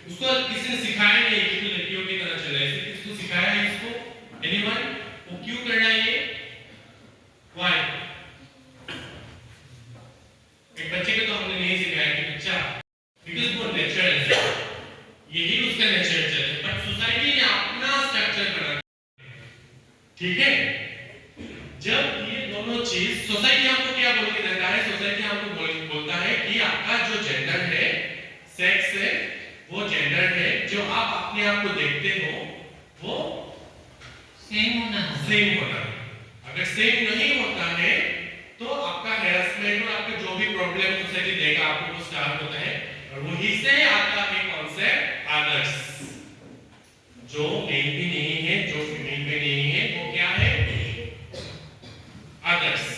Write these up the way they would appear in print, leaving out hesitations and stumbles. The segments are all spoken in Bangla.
उसको किसी ने सिखाया नहीं कि तू लड़कियों की तरह चले, किसको सिखाया है इसको? एनीवन? वो क्यों करना है ये? व्हाई? एक बच्चे को तो हमने नहीं सिखाया कि बच्चा, बिकॉज वो नेचर है, यही उसका नेचर है, बट सोसाइटी ने अपना स्ट्रक्चर बना, ठीक है? जब ये दोनों चीज, सोसाइटी आपको क्या बोल के देता है? सोसाइटी आपको बोलता है कि आपका जो जेंडर है, सेक्स है, वो जेंडर है, जो आप अपने आप को देखते हो वो सेम होना। अगर सेम नहीं होता है तो आपका हैरेसमेंट और आपका जो भी प्रॉब्लम सोसाइटी देगा आपको वो स्टार्ट होता है, और वही से आता है कॉन्सेप्ट अदर्स, जो मेल भी नहीं है, जो फीमेल भी नहीं है, वो क्या है? अदर्स।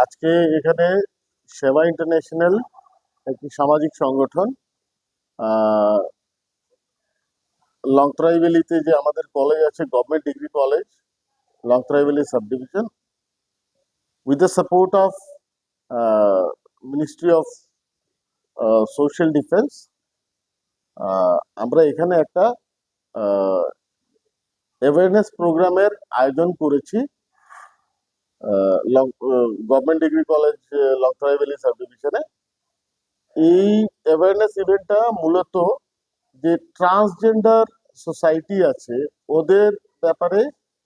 আজকে এখানে সেবা ইন্টারন্যাশনাল একটি সামাজিক সংগঠন লংতরাই ভ্যালিতে যে আমাদের কলেজ আছে, government degree college Longtharai valley sub division, with the support of ministry of social defence, আমরা এখানে একটা অ্যাওয়ারনেস প্রোগ্রামের আয়োজন করেছি government degree college Longtharai valley sub ডিভিশনে। এই অ্যাওয়ারনেস ইভেন্টটা মূলত যে ট্রান্সজেন্ডার সোসাইটি আছে ওদের ব্যাপারে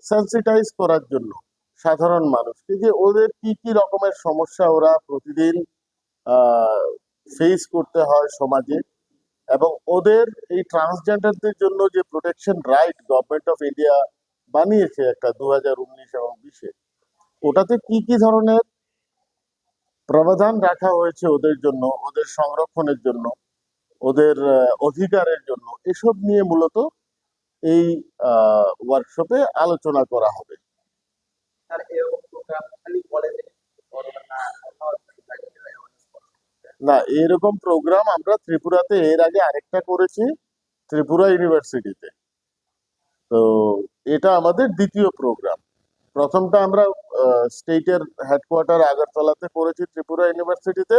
সেন্সিটাইজ করার জন্য সাধারণ মানুষকে, যে ওদের কি কি রকমের সমস্যা ওরা প্রতিদিন ফেস করতে হয় সমাজে, এবং ওদের এই ট্রান্সজেন্ডারদের জন্য যে protection right government of India বানিয়েছে একটা 2019 এবং 20-এ, ওটাতে কি কি ধরনের প্রাবধান রাখা হয়েছে ওদের জন্য, ওদের সংরক্ষণের জন্য, ওদের অধিকারের জন্য, এসব নিয়ে মূলত এই ওয়ার্কশপে আলোচনা করা হবে। না, এরকম প্রোগ্রাম আমরা ত্রিপুরাতে এর আগে আরেকটা করেছি, ত্রিপুরা ইউনিভার্সিটিতে। তো এটা আমাদের দ্বিতীয় প্রোগ্রাম। প্রথমটা আমরা স্টেটের হেডকোয়ার্টার আগরতলাতে করেছি ত্রিপুরা ইউনিভার্সিটিতে,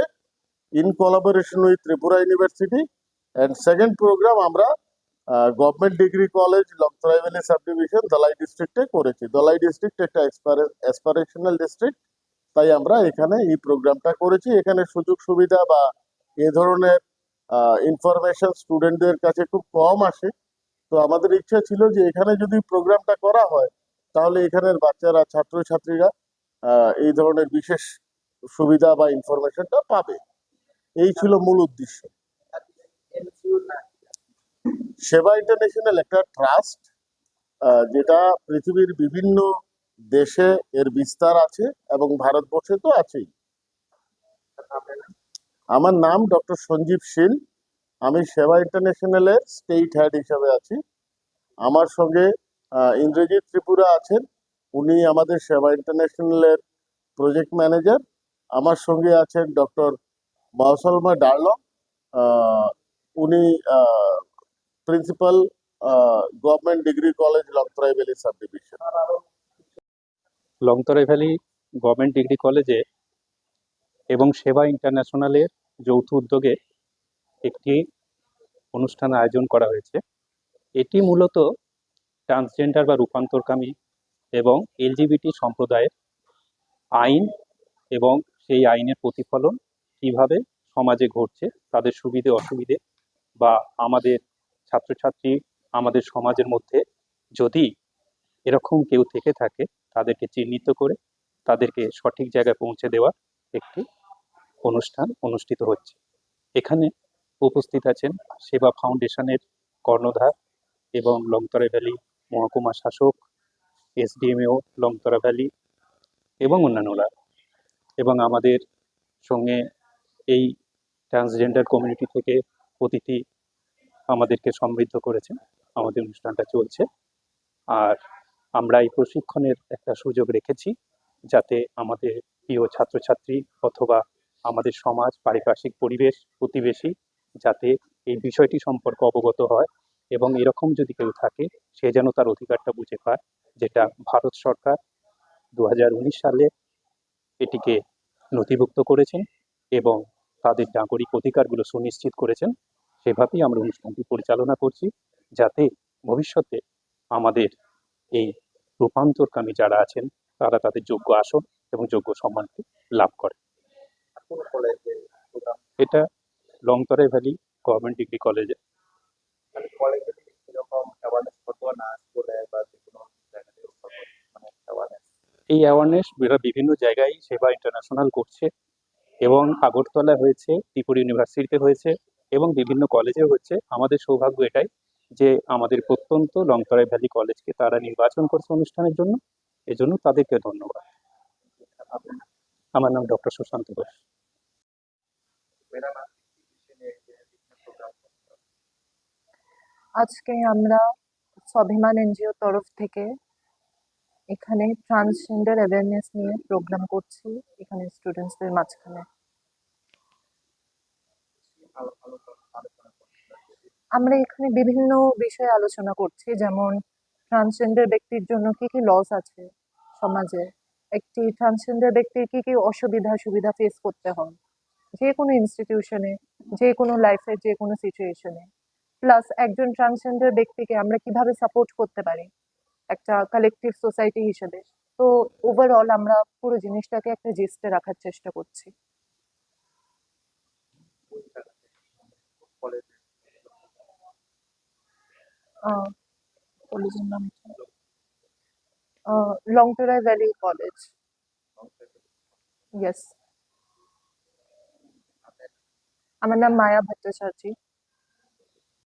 in collaboration with Tripura university, and second program আমরা government degree college Longtharai valley sub division Dhalai ডিস্ট্রিক্টে করেছি। দলাই ডিস্ট্রিক্ট একটা অ্যাসপারেশনাল ডিস্ট্রিক্ট, তাই আমরা এখানে এই প্রোগ্রামটা করেছি। এখানে সুযোগ সুবিধা বা এ ধরনের ইনফরমেশন স্টুডেন্টদের কাছে খুব কম আসে, তো আমাদের ইচ্ছা ছিল যে এখানে যদি প্রোগ্রামটা করা হয় তাহলে এখানের বাচ্চারা, ছাত্রছাত্রীরা এই ধরনের বিশেষ সুবিধা বা ইনফরমেশনটা পাবে। এই ছিল মূল উদ্দেশ্য। সেবা ইন্টারন্যাশনাল একটা ট্রাস্ট, যেটা পৃথিবীর বিভিন্ন দেশে এর বিস্তার আছে এবং ভারতবর্ষে তো আছেই। আমার নাম ডক্টর সঞ্জীব শীল, আমি সেবা ইন্টারন্যাশনালের স্টেট হেড হিসাবে আছি। আমার সঙ্গে ইন্দ্রজিৎ ত্রিপুরা আছেন, উনি আমাদের সেবা ইন্টারন্যাশনালের প্রজেক্ট ম্যানেজার। আমার সঙ্গে আছেন ডক্টর মাওসলমা ডার্লং, উনি principal government degree college Longtharai valley sub division. লংতরাই ভ্যালি গভর্নমেন্ট ডিগ্রি কলেজে এবং সেবা ইন্টারন্যাশনালের যৌথ উদ্যোগে একটি অনুষ্ঠান আয়োজন করা হয়েছে। এটি মূলত ট্রান্সজেন্ডার বা রূপান্তরকামী এবং এলজিবিটি সম্প্রদায়ের আইন এবং সেই আইনের প্রতিফলন কিভাবে সমাজে ঘটছে, তাদের সুবিধে অসুবিধে, বা আমাদের ছাত্রছাত্রী, আমাদের সমাজের মধ্যে যদি এরকম কেউ থেকে থাকে তাদেরকে চিহ্নিত করে তাদেরকে সঠিক জায়গায় পৌঁছে দেওয়া একটি অনুষ্ঠান অনুষ্ঠিত হচ্ছে। এখানে উপস্থিত আছেন সেবা ফাউন্ডেশনের কর্ণধার এবং লংতরা ভ্যালি মহকুমা শাসক, এসডিএমও লংতরা ভ্যালি এবং অন্যান্যরা, এবং আমাদের সঙ্গে এই ট্রান্সজেন্ডার কমিউনিটি থেকে অতিথি আমাদেরকে সমৃদ্ধ করেছেন। আমাদের অনুষ্ঠানটা চলছে, আর আমরা এই প্রশিক্ষণের একটা সুযোগ রেখেছি যাতে আমাদের প্রিয় ছাত্রছাত্রী অথবা আমাদের সমাজ, পারিপার্শ্বিক পরিবেশ, প্রতিবেশী যাতে এই বিষয়টি সম্পর্কে অবগত হয়, এবং এরকম যদি কেউ থাকে সে যেন তার অধিকারটা বুঝে পায়, যেটা ভারত সরকার 2019 সালে এটিকে নথিভুক্ত করেছেন এবং তাদের নাগরিক অধিকারগুলো সুনিশ্চিত করেছেন। সেভাবেই আমরা অনুষ্ঠানটি পরিচালনা করছি, যাতে ভবিষ্যতে আমাদের এই রূপান্তরকামী যারা আছেন তারা তাদের যোগ্য আসন এবং যোগ্য সম্মানটি লাভ করে। এটা লংতরা ভ্যালি গভর্নমেন্ট ডিগ্রি কলেজে। এই অ্যাওয়ারনেস এরা বিভিন্ন জায়গায় সেবা ইন্টারন্যাশনাল করছে, এবং আগরতলায় হয়েছে, ত্রিপুরা ইউনিভার্সিটিতে হয়েছে, এবং বিভিন্ন কলেজে হচ্ছে। আমাদের সৌভাগ্য এটাই যে আমাদের প্রত্যন্ত লংতরা ভ্যালি কলেজকে তারা নির্বাচন করছে অনুষ্ঠানের জন্য, এজন্য তাদেরকে ধন্যবাদ। আমার নাম ডক্টর সুশান্ত ঘোষ। আজকে আমরা স্বাভিমান এনজিও তরফ থেকে এখানে ট্রান্সজেন্ডার অ্যাওয়ারনেস নিয়ে প্রোগ্রাম করছি এখানে স্টুডেন্টসদের মাঝখানে। আমরা এখানে বিভিন্ন বিষয়ে আলোচনা করছি, যেমন ট্রান্সজেন্ডার ব্যক্তির জন্য কি কি লস আছে সমাজে, একটি ট্রান্সজেন্ডার ব্যক্তির কি কি সুবিধা ফেস করতে হয় যে কোনো ইনস্টিটিউশনে, যে কোনো লাইফের যে কোনো সিচুয়েশনে, প্লাস একজন ট্রান্সজেন্ডার ব্যক্তিকে আমরা কিভাবে সাপোর্ট করতে পারি একটা কালেকটিভ সোসাইটি হিসেবে। তো ওভারঅল আমরা পুরো জিনিসটাকে একটা জিস্টে রাখার চেষ্টা করছি। কলেজের নাম লংতরা ভ্যালি কলেজ। ইয়েস। আমার নাম মায়া ভট্টাচার্য।